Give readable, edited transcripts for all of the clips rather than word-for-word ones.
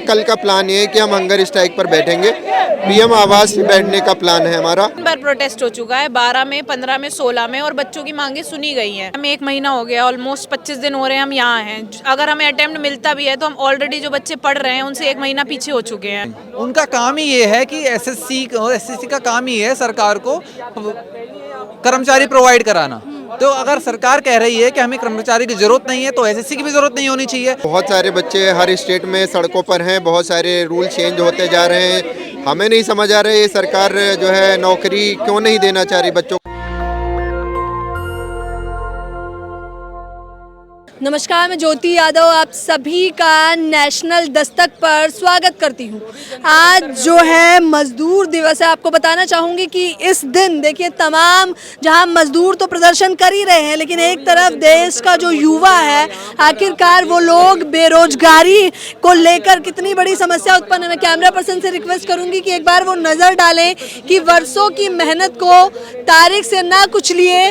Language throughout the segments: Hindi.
कल का प्लान ये है कि हम हंगर स्ट्राइक पर बैठेंगे। पीएम आवास पे बैठने का प्लान है हमारा। बार प्रोटेस्ट हो चुका है, 12 में, 15 में, 16 में, और बच्चों की मांगे सुनी गई हैं। हमें 1 महीना हो गया, ऑलमोस्ट 25 दिन हो रहे हैं हम यहाँ हैं। अगर हमें अटेम्प्ट मिलता भी है तो हम ऑलरेडी जो बच्चे पढ़ रहे हैं उनसे 1 महीना पीछे हो चुके हैं। उनका काम ही ये है कि एसएससी का काम ही है सरकार को कर्मचारी प्रोवाइड कराना। तो अगर सरकार कह रही है कि हमें कर्मचारी की जरूरत नहीं है तो एसएससी की भी जरूरत नहीं होनी चाहिए। बहुत सारे बच्चे हर स्टेट में सड़कों पर हैं, बहुत सारे रूल चेंज होते जा रहे हैं। हमें नहीं समझ आ रहा है ये सरकार जो है नौकरी क्यों नहीं देना चाह रही बच्चों को। नमस्कार, मैं ज्योति यादव आप सभी का नेशनल दस्तक पर स्वागत करती हूँ। आज जो है मजदूर दिवस है। आपको बताना चाहूँगी कि इस दिन देखिए तमाम जहाँ मजदूर तो प्रदर्शन कर ही रहे हैं, लेकिन एक तरफ देश का जो युवा है आखिरकार वो लोग बेरोजगारी को लेकर कितनी बड़ी समस्या उत्पन्न है। मैं कैमरा पर्सन से रिक्वेस्ट करूँगी कि एक बार वो नज़र डालें कि वर्षों की मेहनत को तारीख से ना कुछ लिए,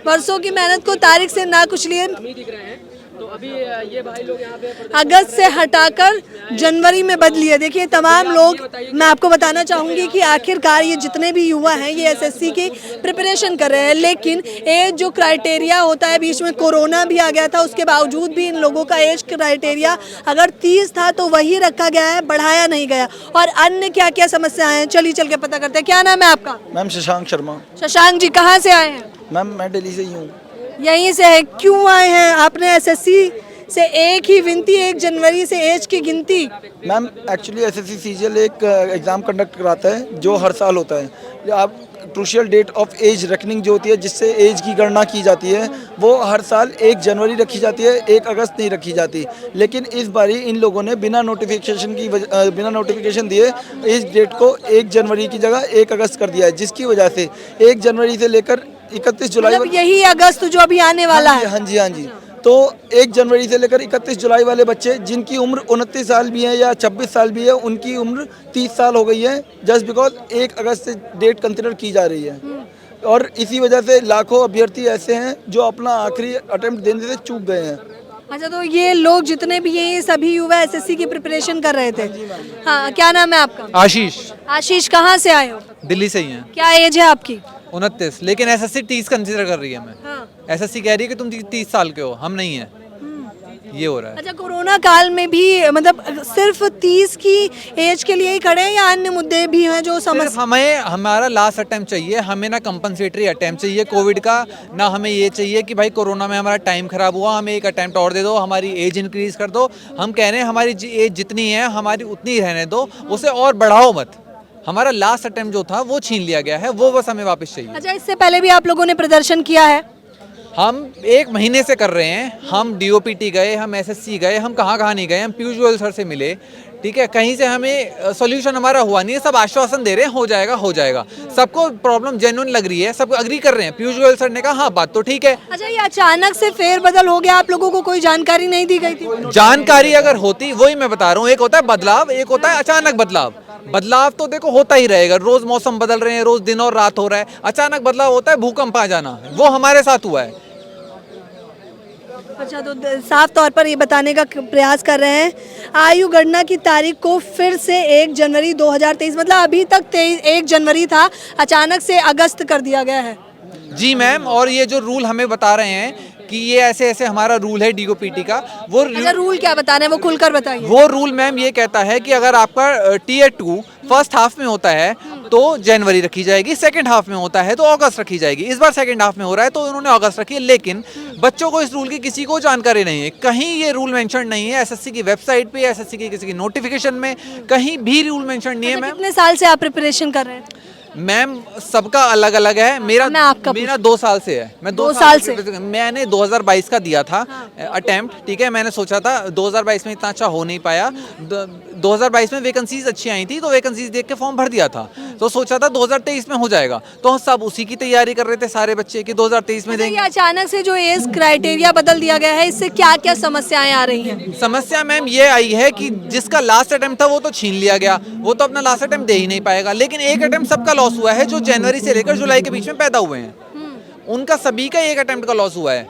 वर्षों की मेहनत को तारीख से ना कुछ लिए तो अभी ये भाई लोग यहाँ पे अगस्त से हटाकर जनवरी में बदली है। देखिए तमाम लोग, मैं आपको बताना चाहूँगी कि आखिरकार ये जितने भी युवा हैं ये एसएससी की प्रिपरेशन कर रहे हैं, लेकिन एज जो क्राइटेरिया होता है, बीच में कोरोना भी आ गया था, उसके बावजूद भी इन लोगों का एज क्राइटेरिया अगर 30 था तो वही रखा गया है, बढ़ाया नहीं गया। और अन्य क्या क्या समस्याएं हैं चलिए चल के पता करते हैं। क्या नाम है आपका? मैम शशांक शर्मा। शशांक जी, कहाँ से आए हैं? मैम मैं दिल्ली से ही हूँ। यहीं से है। क्यों आए हैं? आपने एसएससी से एक ही विनती, 1 जनवरी से एज की गिनती। मैम एक्चुअली एसएससी सीजीएल एक एग्ज़ाम कंडक्ट कराता है जो हर साल होता है। जो आप crucial date of age reckoning जो होती है जिससे एज की गणना की जाती है वो हर साल 1 जनवरी रखी जाती है, 1 अगस्त नहीं रखी जाती। लेकिन इस बारी इन लोगों ने बिना नोटिफिकेशन दिए एज डेट को 1 जनवरी की जगह 1 अगस्त कर दिया है, जिसकी वजह से 1 जनवरी से लेकर 31 जुलाई मतलब यही अगस्त जो अभी आने वाला है। हाँ जी। तो 1 जनवरी से लेकर 31 जुलाई वाले बच्चे जिनकी उम्र 29 साल भी है या 26 साल भी है, उनकी उम्र 30 साल हो गई है, जस्ट बिकॉज 1 अगस्त से डेट कंसिडर की जा रही है। और इसी वजह से लाखों अभ्यर्थी ऐसे हैं जो अपना आखिरी अटेम्प्ट देने से चूक गए हैं। अच्छा, तो ये लोग जितने भी हैं ये सभी युवा एसएससी की प्रिपरेशन कर रहे थे। हाँ, क्या नाम है आपका? आशीष। आशीष, कहाँ से आए हो? दिल्ली से ही है। क्या एज है आपकी? 29, लेकिन एसएससी 30 कंसीडर कर रही है। मैं हाँ। एसएससी कह रही है कि तुम 30 साल के हो, हम नहीं है। ये हो रहा है। अच्छा, कोरोना काल में भी मतलब सिर्फ 30 की एज के लिए ही खड़े हैं या अन्य मुद्दे भी हैं जो समस्या? हमें हमारा लास्ट अटेम्प्ट चाहिए, हमें ना कंपनसेटरी अटेम्प्ट चाहिए कोविड का, ना हमें ये चाहिए कि भाई कोरोना में हमारा टाइम खराब हुआ, हमें एक अटेम्प्ट और दे दो, हमारी एज इंक्रीज कर दो। हम कह रहे हैं हमारी एज जितनी है हमारी उतनी रहने दो, उसे और बढ़ाओ मत। हमारा लास्ट अटेम्प्ट जो था वो छीन लिया गया है, वो बस हमें वापस चाहिए। अच्छा, इससे पहले भी आप लोगों ने प्रदर्शन किया है? हम 1 महीने से कर रहे हैं। हम डीओपीटी गए, हम एसएससी गए, हम कहाँ नहीं गए। हम पीयूष गोयल सर से मिले, ठीक है, कहीं से हमें सोल्यूशन हमारा हुआ नहीं है। सब आश्वासन दे रहे हैं हो जाएगा। सबको प्रॉब्लम जेन्युइन लग रही है, सब अग्री कर रहे हैं। पीयूष गोयल सर ने कहा हाँ बात तो ठीक है। अच्छा, ये अचानक से फेरबदल हो गया, आप लोगों को कोई जानकारी नहीं दी गई थी? जानकारी अगर होती, वही मैं बता रहा हूँ, एक होता है बदलाव, एक होता है अचानक बदलाव। बदलाव तो देखो होता ही रहेगा, रोज मौसम बदल रहे हैं, रोज दिन और रात हो रहा है। अचानक बदलाव होता है भूकंप आ जाना, वो हमारे साथ हुआ है। अच्छा, तो साफ तौर पर ये बताने का प्रयास कर रहे हैं आयु गणना की तारीख को फिर से 1 जनवरी 2023, मतलब अभी तक 1 जनवरी था, अचानक से अगस्त कर दिया गया है। जी मैम, और ये जो रूल हमें बता रहे हैं कि ये ऐसे हमारा रूल है डीओपीटी का, वो अच्छा, रूल क्या बता रहे हैं वो खुलकर बताइए। वो रूल मैम ये कहता है कि अगर आपका टियर 2 फर्स्ट हाफ में होता है तो जनवरी रखी जाएगी, सेकंड हाफ में होता है तो अगस्त रखी जाएगी। इस बार सेकंड हाफ में हो रहा है तो उन्होंने अगस्त रखी है, लेकिन बच्चों को इस रूल की किसी को जानकारी नहीं है। कहीं ये रूल मेंशन नहीं है, एसएससी की वेबसाइट पे, एसएससी की किसी की नोटिफिकेशन में कहीं भी रूल मेंशन नहीं है। मैम, कितने साल से आप प्रिपरेशन कर रहे हैं? मैम सबका अलग अलग है। मेरा 2 साल से है। मैं 2 साल से मैंने 2022 का दिया था अटेम्प्ट, ठीक है। मैंने सोचा था 2022 में इतना अच्छा हो नहीं पाया। 2022 में वैकेंसीज अच्छी आई थी तो वैकेंसीज देख के फॉर्म भर दिया था, तो सोचा था 2023 में हो जाएगा। तो सब उसी की तैयारी कर रहे थे सारे बच्चे कि 2023 में देंगे। अचानक से जो एज क्राइटेरिया बदल दिया गया है, इससे क्या क्या समस्याएं आ रही हैं? समस्या मैम ये आई है कि जिसका लास्ट अटेम्प्ट था वो तो छीन लिया गया, वो तो अपना लास्ट अटेम्प्ट दे ही नहीं पाएगा। लेकिन एक अटेम्प्ट सबका लॉस हुआ है जो जनवरी से लेकर जुलाई के बीच में पैदा हुए हैं, उनका सभी का एक अटेम्प्ट का लॉस हुआ है।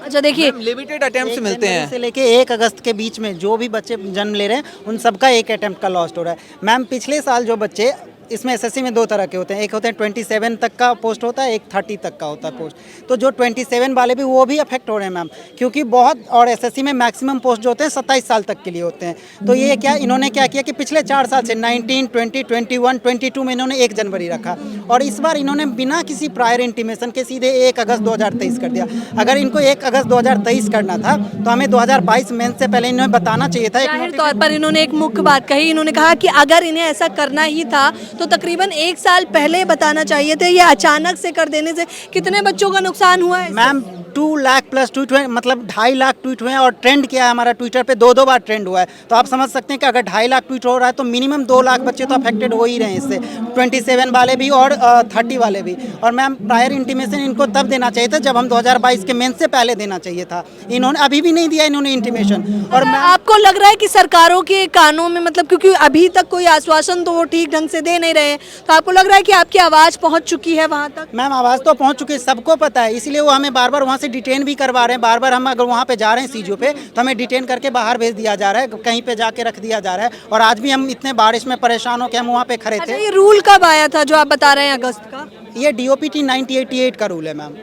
अच्छा देखिए, लिमिटेड अटेम्प्ट्स मिलते जनवरी हैं। से लेके 1 अगस्त के बीच में जो भी बच्चे जन्म ले रहे हैं उन सबका एक अटेम्प्ट का लॉस्ट हो रहा है। मैम पिछले साल जो बच्चे इसमें एसएससी में 2 तरह के होते हैं, एक होते हैं 27 तक का पोस्ट होता है, एक 30 तक का होता है पोस्ट। तो जो 27 वाले भी वो भी अफेक्ट हो रहे हैं मैम, क्योंकि बहुत, और एसएससी में मैक्सिमम पोस्ट जो होते हैं 27 साल तक के लिए होते हैं। तो ये क्या इन्होंने क्या किया कि पिछले 4 साल से 19, 20, 21, 22 में इन्होंने 1 जनवरी रखा, और इस बार इन्होंने बिना किसी प्रायर इंटीमेशन के सीधे 1 अगस्त 2023 कर दिया। अगर इनको 1 अगस्त 2023 करना था तो हमें 2022 मेंस से पहले इन्हें बताना चाहिए था। जाहिर तौर पर इन्होंने एक मुख्य बात कही, इन्होंने कहा कि अगर इन्हें ऐसा करना ही था तो तकरीबन 1 साल पहले बताना चाहिए थे। ये अचानक से कर देने से कितने बच्चों का नुकसान हुआ है? मैम 2 लाख प्लस ट्वीट हुए, मतलब 2.5 लाख ट्वीट हुए हैं, और ट्रेंड किया है हमारा ट्विटर पे 2 बार ट्रेंड हुआ है। तो आप समझ सकते हैं कि अगर 2.5 लाख ट्वीट हो रहा है तो मिनिमम 2 लाख बच्चे तो अफेक्टेड हो ही रहे हैं इससे, 27 वाले भी और 30 वाले भी। और मैम प्रायर इंटीमेशन इनको तब देना चाहिए था जब हम 2022 के मेंस से पहले देना चाहिए था। इन्होंने अभी भी नहीं दिया इन्होंने इंटीमेशन। और मैम आपको लग रहा है कि सरकारों के कानों में, मतलब क्योंकि अभी तक कोई आश्वासन तो वो ठीक ढंग से दे नहीं रहे हैं, तो आपको लग रहा है कि आपकी आवाज़ पहुंच चुकी है वहां तक? मैम आवाज़ तो पहुंच चुकी है, सबको पता है, इसीलिए वो हमें बार बार वहाँ से डिटेन भी करवा रहे हैं। बार बार हम अगर वहाँ पे जा रहे हैं सीजो पे तो हमें डिटेन करके बाहर भेज दिया जा रहा है, कहीं पे जाके रख दिया जा रहा है। और आज भी हम इतने बारिश में परेशान हो के हम वहाँ पे खड़े अच्छा, थे। ये रूल कब आया था जो आप बता रहे हैं अगस्त का? ये DOPT 9088 का रूल है मैम।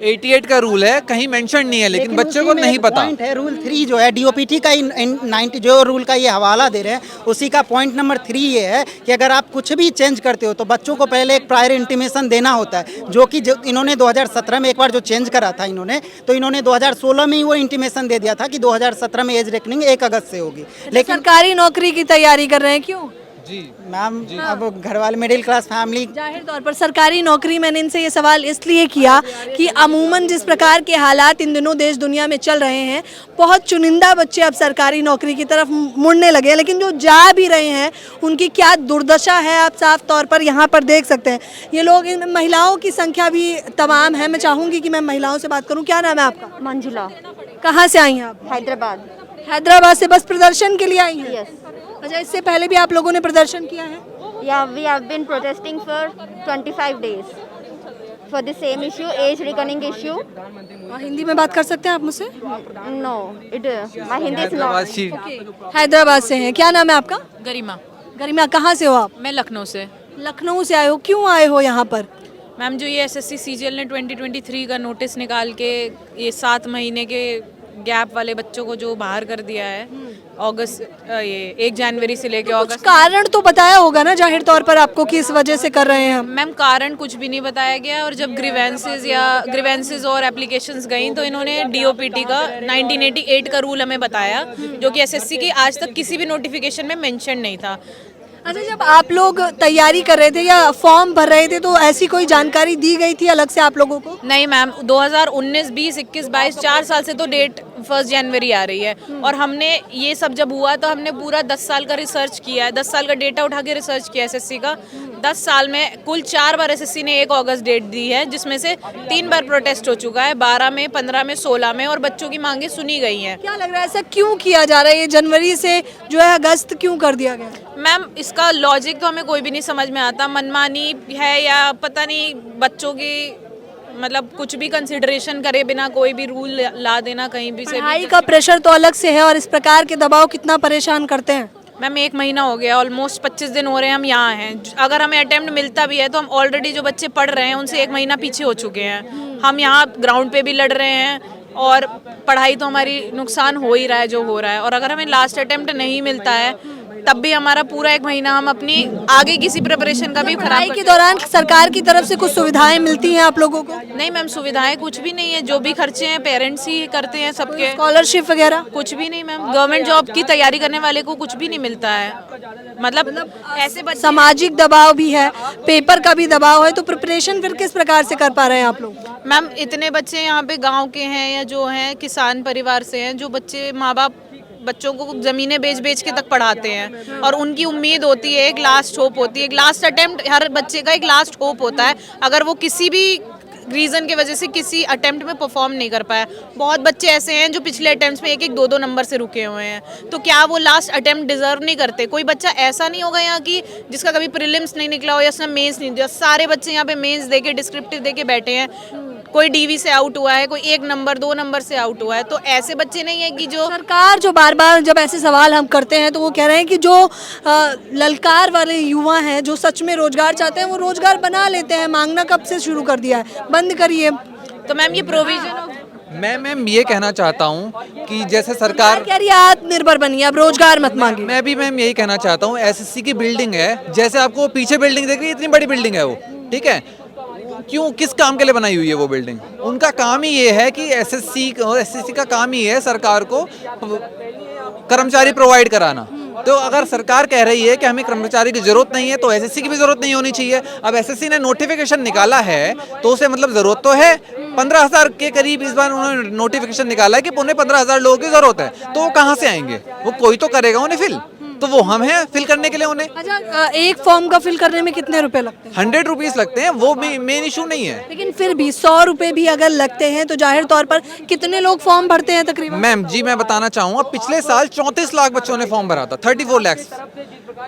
88 का रूल है, कहीं मेंशन नहीं है, लेकिन बच्चों को नहीं पता। पॉइंट है रूल 3 जो है DOPT का 90 जो रूल का ये हवाला दे रहे हैं, उसी का पॉइंट नंबर 3 ये है कि अगर आप कुछ भी चेंज करते हो तो बच्चों को पहले एक प्रायर इंटीमेशन देना होता है, जो कि इन्होंने 2017 में एक बार जो चेंज करा था इन्होंने, तो इन्होंने 2016 में ही वो इंटीमेशन दे दिया था कि 2017 में एज रेकनिंग 1 अगस्त से होगी। लेकिन सरकारी नौकरी की तैयारी कर रहे हैं, क्यों? मैम अब घर वाले मिडिल क्लास फैमिली, जाहिर तौर पर सरकारी नौकरी, मैंने इनसे ये सवाल इसलिए किया कि अमूमन जिस प्रकार के हालात इन दिनों देश दुनिया में चल रहे हैं, बहुत चुनिंदा बच्चे अब सरकारी नौकरी की तरफ मुड़ने लगे हैं, लेकिन जो जा भी रहे हैं उनकी क्या दुर्दशा है आप साफ तौर पर यहाँ पर देख सकते हैं। ये लोग, इन महिलाओं की संख्या भी तमाम है। मैं चाहूँगी कि मैं महिलाओं से बात करूँ। क्या नाम है आपका? मंजुला, कहाँ से आई हैं आप? हैदराबाद। हैदराबाद से बस प्रदर्शन के लिए आई हैं? Yes. अच्छा, इससे पहले भी आप लोगों ने प्रदर्शन किया है? Yeah, we have been protesting for 25 days for the same issue, age reckoning issue. Hindi में बात कर सकते हैं आप मुझसे? No, my Hindi is Hyderabad not. She- Hyderabad से हैं। क्या नाम है आपका? गरिमा। गरिमा, कहाँ से हो आप? मैं लखनऊ से। लखनऊ से आए हो, क्यों आए हो यहाँ पर? मैम जो ये एसएससी सीजीएल ने 2023 का नोटिस निकाल के ये 7 महीने के गैप वाले बच्चों को जो बाहर कर दिया है अगस्त, ये 1 जनवरी से लेके कुछ अगस्त। कारण तो बताया होगा ना जाहिर तौर पर आपको कि इस वजह से कर रहे हैं हम? मैम कारण कुछ भी नहीं बताया गया, और जब ग्रीवेंसेस और एप्लीकेशंस गई तो इन्होंने DOPT का 1988 का रूल हमें बताया, जो कि एसएससी की आज तक किसी भी नोटिफिकेशन में मेंशन नहीं था। अच्छा, जब आप लोग तैयारी कर रहे थे या फॉर्म भर रहे थे तो ऐसी कोई जानकारी दी गई थी अलग से आप लोगों को? नहीं मैम, 2019, 20, 21, 22 4 साल से तो डेट 1 जनवरी आ रही है, और हमने ये सब जब हुआ तो हमने पूरा 10 साल का रिसर्च किया है, 10 साल का डेटा उठा के रिसर्च किया एसएससी का। 10 साल में कुल 4 बार एसएससी ने 1 अगस्त डेट दी है, जिसमें से 3 बार प्रोटेस्ट हो चुका है, 12 में, 15 में, 16 में, और बच्चों की मांगे सुनी गई हैं। क्या लग रहा है ऐसा क्यों किया जा रहा है? ये जनवरी से जो है अगस्त क्यों कर दिया गया? मैम इसका लॉजिक तो हमें कोई भी नहीं समझ में आता, मनमानी है या पता नहीं, बच्चों की मतलब कुछ भी कंसिडरेशन करे बिना कोई भी रूल ला देना कहीं भी से पढ़ाई भी। का प्रेशर तो अलग से है, और इस प्रकार के दबाव कितना परेशान करते हैं। मैम 1 महीना हो गया, ऑलमोस्ट 25 दिन हो रहे हैं हम यहाँ हैं। अगर हमें अटेम्प्ट मिलता भी है तो हम ऑलरेडी जो बच्चे पढ़ रहे हैं उनसे 1 महीना पीछे हो चुके हैं। हम यहाँ ग्राउंड पे भी लड़ रहे हैं, और पढ़ाई तो हमारी नुकसान हो ही रहा है जो हो रहा है, और अगर हमें लास्ट अटेम्प्ट नहीं मिलता है तब भी हमारा पूरा 1 महीना हम अपनी आगे किसी प्रिपरेशन का भी पढ़ाई खराब के दौरान सरकार की तरफ से कुछ सुविधाएं मिलती हैं आप लोगों को? नहीं मैम, सुविधाएं कुछ भी नहीं है, जो भी खर्चे हैं पेरेंट्स ही करते हैं सबके। स्कॉलरशिप वगैरह कुछ भी नहीं मैम, गवर्नमेंट जॉब की तैयारी करने वाले को कुछ भी नहीं मिलता है। मतलब ऐसे बच्चे, सामाजिक दबाव भी है, पेपर का भी दबाव है, तो प्रिपरेशन फिर किस प्रकार से कर पा रहे हैं आप लोग? मैम इतने बच्चे यहाँ पे गांव के हैं या जो हैं किसान परिवार से हैं, जो बच्चे माँ बाप बच्चों को ज़मीनें बेच बेच के तक पढ़ाते हैं, और उनकी उम्मीद होती है, एक लास्ट होप होती है, एक लास्ट अटेम्प्ट, हर बच्चे का एक लास्ट होप होता है। अगर वो किसी भी रीज़न की वजह से किसी अटेम्प्ट में परफॉर्म नहीं कर पाया, बहुत बच्चे ऐसे हैं जो पिछले अटेम्प्ट्स में 1-1, 2-2 नंबर से रुके हुए हैं, तो क्या वो लास्ट अटेम्प्ट डिजर्व नहीं करते? कोई बच्चा ऐसा नहीं होगा यहाँ की जिसका कभी प्रीलिम्स नहीं निकला हो या उसने मेंस नहीं दिया। सारे बच्चे यहाँ पे मेंस देके, डिस्क्रिप्टिव देके बैठे हैं। कोई डीवी से आउट हुआ है, कोई 1 नंबर 2 नंबर से आउट हुआ है, तो ऐसे बच्चे नहीं है कि जो सरकार जो बार बार जब ऐसे सवाल हम करते हैं तो वो कह रहे हैं कि जो ललकार वाले युवा हैं जो सच में रोजगार चाहते हैं वो रोजगार बना लेते हैं, मांगना कब से शुरू कर दिया है, बंद करिए। तो मैम ये प्रोविजन मैम ये कहना चाहता हूँ कि जैसे सरकार कह रही है आत्मनिर्भर बनिए, अब रोजगार मत मांगिए। मैं भी मैम यही कहना चाहता हूँ, एसएससी की बिल्डिंग है, जैसे आपको पीछे बिल्डिंग देख रही है, इतनी बड़ी बिल्डिंग है वो, ठीक है, क्यों किस काम के लिए बनाई हुई है वो बिल्डिंग? उनका काम ही ये है कि एसएससी का काम ही है सरकार को कर्मचारी प्रोवाइड कराना। तो अगर सरकार कह रही है कि हमें कर्मचारी की जरूरत नहीं है तो एसएससी की भी जरूरत नहीं होनी चाहिए। अब एसएससी ने नोटिफिकेशन निकाला है तो उसे मतलब जरूरत तो है, 15,000 के करीब इस बार उन्होंने नोटिफिकेशन निकाला है कि उन्हें 15,000 लोगों की जरूरत है, तो वो कहाँ से आएंगे? वो कोई तो करेगा उन्हें फिल, तो वो हम हैं फिल करने के लिए उन्हें। अच्छा, एक फॉर्म का फिल करने में कितने रुपए लगते हैं? 100 रुपीज लगते हैं, वो मेन इशू नहीं है। लेकिन फिर भी 100 रुपए भी अगर लगते हैं तो जाहिर तौर पर कितने लोग फॉर्म भरते हैं तकरीबन? मैम जी मैं बताना चाहूँगा, पिछले साल 34 लाख बच्चों ने फॉर्म भरा था, 34 लाख।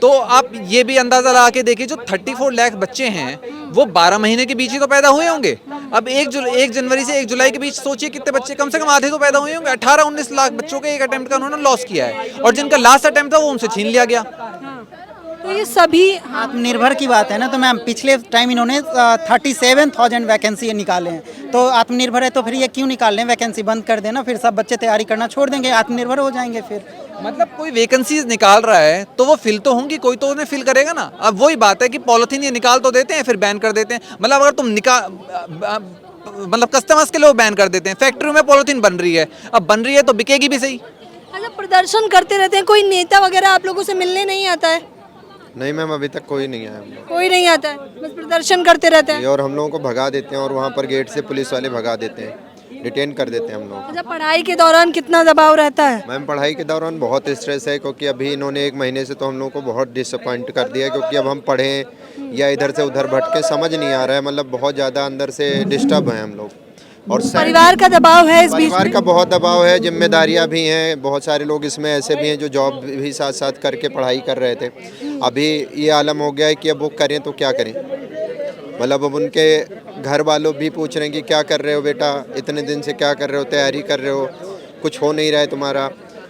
तो आप ये भी अंदाजा लगा के देखिए, जो 34 लाख बच्चे हैं वो 12 महीने के बीच ही तो पैदा हुए होंगे। अब 1 जनवरी से 1 जुलाई के बीच सोचिए कितने बच्चे, कम से कम आधे तो पैदा हुए होंगे। 18-19 लाख बच्चों के एक अटेम्प्ट का उन्होंने लॉस किया है, और जिनका लास्ट अटेम्प्ट था वो उनसे छीन लिया गया। तो ये सभी आत्मनिर्भर की बात है ना, तो मैम पिछले टाइम इन्होंने 37,000 वैकेंसी निकाले हैं, तो आत्मनिर्भर है तो फिर ये क्यों निकाल रहे हैं? वैकेंसी बंद कर देना, फिर सब बच्चे तैयारी करना छोड़ देंगे, आत्मनिर्भर हो जाएंगे फिर। मतलब कोई वैकेंसीज निकाल रहा है तो वो फिल तो होंगी, कोई तो उन्हें फिल करेगा ना। अब वही बात है कि पॉलिथीन ये निकाल तो देते हैं फिर बैन कर देते हैं। मतलब अगर तुम मतलब कस्टमर्स के लिए वो बैन कर देते हैं, फैक्ट्री में पॉलिथीन बन रही है, अब बन रही है तो बिकेगी भी सही। अच्छा, प्रदर्शन करते रहते हैं, कोई नेता वगैरह आप लोगों से मिलने नहीं आता है? नहीं मैम, अभी तक कोई नहीं आया हम लोग। कोई नहीं आता है, बस प्रदर्शन करते रहते हैं। और हम लोगों को भगा देते हैं, और वहाँ पर गेट से पुलिस वाले भगा देते हैं, डिटेन कर देते हैं हम लोग। अच्छा, पढ़ाई के दौरान कितना दबाव रहता है? मैम पढ़ाई के दौरान बहुत स्ट्रेस है, क्योंकि अभी इन्होंने 1 महीने से तो हम लोगों को बहुत डिसअपॉइंट कर दिया है, क्योंकि अब हम पढ़ें या इधर से उधर भटके समझ नहीं आ रहा है। मतलब बहुत ज़्यादा अंदर से डिस्टर्ब हैं हम लोग, और परिवार का दबाव है इस बीच परिवार में? का बहुत दबाव है, जिम्मेदारियां भी हैं। बहुत सारे लोग इसमें ऐसे भी हैं जो जॉब भी साथ साथ करके पढ़ाई कर रहे थे। अभी ये आलम हो गया है कि अब वो करें तो क्या करें। मतलब अब उनके घर वालों भी पूछ रहे हैं कि क्या कर रहे हो बेटा, इतने दिन से क्या कर रहे हो, तैयारी कर रहे हो, कुछ हो नहीं रहा है तुम्हारा।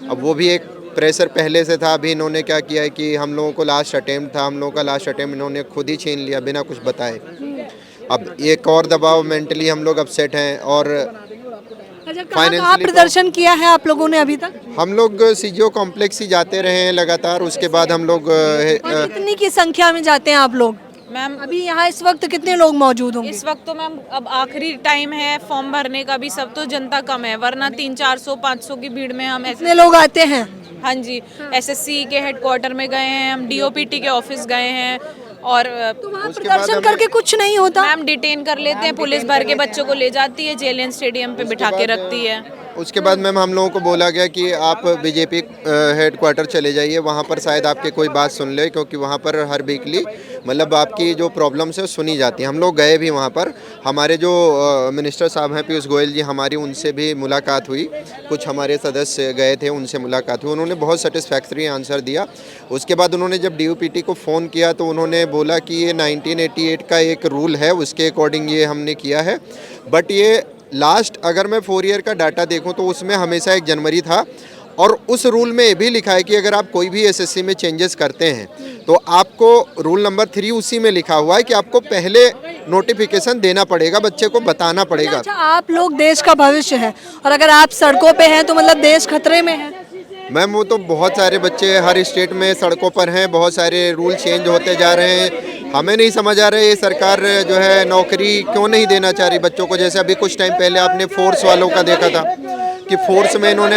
अब वो भी एक प्रेशर पहले से था। अभी इन्होंने क्या किया है कि हम लोगों को लास्ट अटेम्प्ट था, हम लोगों का लास्ट अटेम्प्ट इन्होंने खुद ही छीन लिया बिना कुछ बताए। अब एक और दबाव, मेंटली हम लोग अपसेट हैं। और अच्छा, कहाँ प्रदर्शन किया है आप लोगों ने अभी तक? हम लोग सीजीओ कॉम्प्लेक्स ही जाते रहे हैं लगातार, उसके बाद हम लोग और कितनी की संख्या में जाते हैं आप लोग? मैम अभी यहाँ इस वक्त कितने लोग मौजूद होंगे? इस वक्त तो मैम अब आखिरी टाइम है फॉर्म भरने का भी, सब तो जनता कम है, वरना 300-400-500 की भीड़ में हम कितने लोग आते हैं? हाँ जी, एसएससी के हेडक्वार्टर में गए हैं, हम डीओपीटी के ऑफिस गए हैं, और तो वहाँ प्रदर्शन करके कुछ नहीं होता? मैम डिटेन कर लेते हैं, पुलिस भर के बच्चों को ले जाती है, जेल स्टेडियम पे बिठा के रखती है। उसके बाद मैम हम लोगों को बोला गया कि आप बीजेपी हेडक्वार्टर चले जाइए, वहाँ पर शायद आपकी कोई बात सुन ले, क्योंकि वहाँ पर हर वीकली मतलब आपकी जो प्रॉब्लम्स है सुनी जाती हैं। हम लोग गए भी वहाँ पर, हमारे जो मिनिस्टर साहब हैं पीयूष गोयल जी, हमारी उनसे भी मुलाकात हुई, कुछ हमारे सदस्य गए थे उनसे मुलाकात हुई, उन्होंने बहुत सेटिस्फैक्ट्री आंसर दिया। उसके बाद उन्होंने जब डीओपीटी को फ़ोन किया तो उन्होंने बोला कि ये 1988 का एक रूल है, उसके अकॉर्डिंग ये हमने किया है। बट ये लास्ट अगर मैं 4 ईयर का डाटा देखूं तो उसमें हमेशा 1 जनवरी था, और उस रूल में ये भी लिखा है कि अगर आप कोई भी एसएससी में चेंजेस करते हैं तो आपको रूल नंबर 3 उसी में लिखा हुआ है कि आपको पहले नोटिफिकेशन देना पड़ेगा, बच्चे को बताना पड़ेगा। अच्छा, आप लोग देश का भविष्य है, और अगर आप सड़कों पे हैं तो मतलब देश खतरे में है। मैम वो तो बहुत सारे बच्चे हर स्टेट में सड़कों पर हैं, बहुत सारे रूल चेंज होते जा रहे हैं। हमें नहीं समझ आ रहा है ये सरकार जो है नौकरी क्यों नहीं देना चाह रही बच्चों को। जैसे अभी कुछ टाइम पहले आपने फोर्स वालों का देखा था कि फोर्स में इन्होंने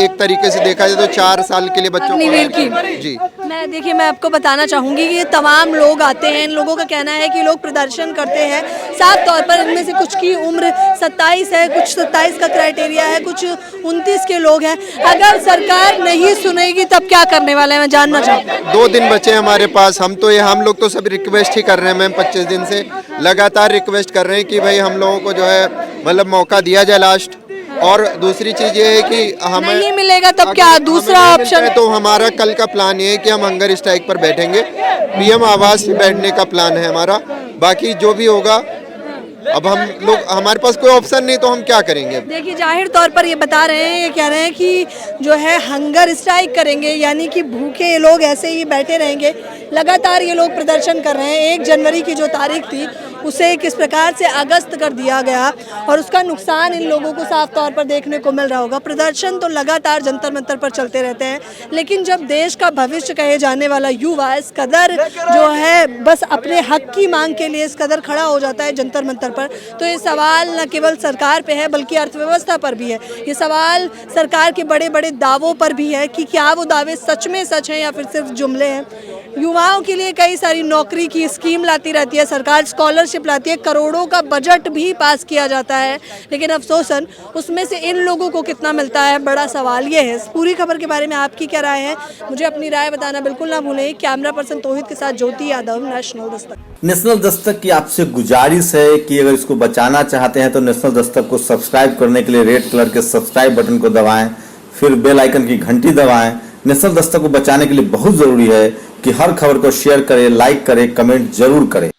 एक तरीके से देखा जाए तो 4 साल के लिए बच्चों अग्निवीर की जी। मैं आपको बताना चाहूँगी कि ये तमाम लोग आते हैं, इन लोगों का कहना है कि लोग प्रदर्शन करते हैं, साफ तौर पर इनमें से कुछ की उम्र 27 है, कुछ 27 का क्राइटेरिया है, कुछ 29 के लोग हैं। अगर सरकार नहीं सुनेगी तब क्या करने वाला है, मैं जानना चाहूँगी। 2 दिन बचे हमारे पास, हम लोग तो सब रिक्वेस्ट ही कर रहे हैं मैम, 25 दिन से लगातार रिक्वेस्ट कर रहे हैं कि भाई हम लोगों को जो है मतलब मौका दिया जाए लास्ट। और दूसरी चीज़ ये है कि हमें नहीं मिलेगा तब क्या दूसरा ऑप्शन है? तो हमारा कल का प्लान ये है कि हम हंगर स्ट्राइक पर बैठेंगे, पीएम आवास पे बैठने का प्लान है हमारा। बाकी जो भी होगा अब हम लोग, हमारे पास कोई ऑप्शन नहीं, तो हम क्या करेंगे? देखिए जाहिर तौर पर ये बता रहे हैं, ये कह रहे हैं कि जो है हंगर स्ट्राइक करेंगे, यानी कि भूखे ये लोग ऐसे ही बैठे रहेंगे। लगातार ये लोग प्रदर्शन कर रहे हैं। 1 जनवरी की जो तारीख थी उसे किस प्रकार से अगस्त कर दिया गया और उसका नुकसान इन लोगों को साफ तौर पर देखने को मिल रहा होगा। प्रदर्शन तो लगातार जंतर मंतर पर चलते रहते हैं, लेकिन जब देश का भविष्य कहे जाने वाला युवा इस कदर जो है बस अपने हक की मांग के लिए इस कदर खड़ा हो जाता है जंतर मंतर पर, तो ये सवाल न केवल सरकार पे है बल्कि अर्थव्यवस्था पर भी है। ये सवाल सरकार के बड़े बड़े दावों पर भी है कि क्या वो दावे सच में सच हैं या फिर सिर्फ जुमले हैं। युवाओं के लिए कई सारी नौकरी की स्कीम लाती रहती है सरकार, स्कॉलरशिप लाती है, करोड़ों का बजट भी पास किया जाता है, लेकिन अफसोसन उसमें से इन लोगों को कितना मिलता है, बड़ा सवाल ये है। इस पूरी खबर के बारे में आपकी क्या राय है, मुझे अपनी राय बताना बिल्कुल ना भूलें। कैमरा पर्सन तौहीद के साथ ज्योति यादव, नेशनल दस्तक। नेशनल दस्तक की आपसे गुजारिश है कि अगर इसको बचाना चाहते हैं तो नेशनल दस्तक को सब्सक्राइब करने के लिए रेड कलर के सब्सक्राइब बटन को दबाएं, फिर बेल आइकन की घंटी दबाएं। नेशनल दस्तक को बचाने के लिए बहुत जरूरी है कि हर खबर को शेयर करें, लाइक करें, कमेंट जरूर करें।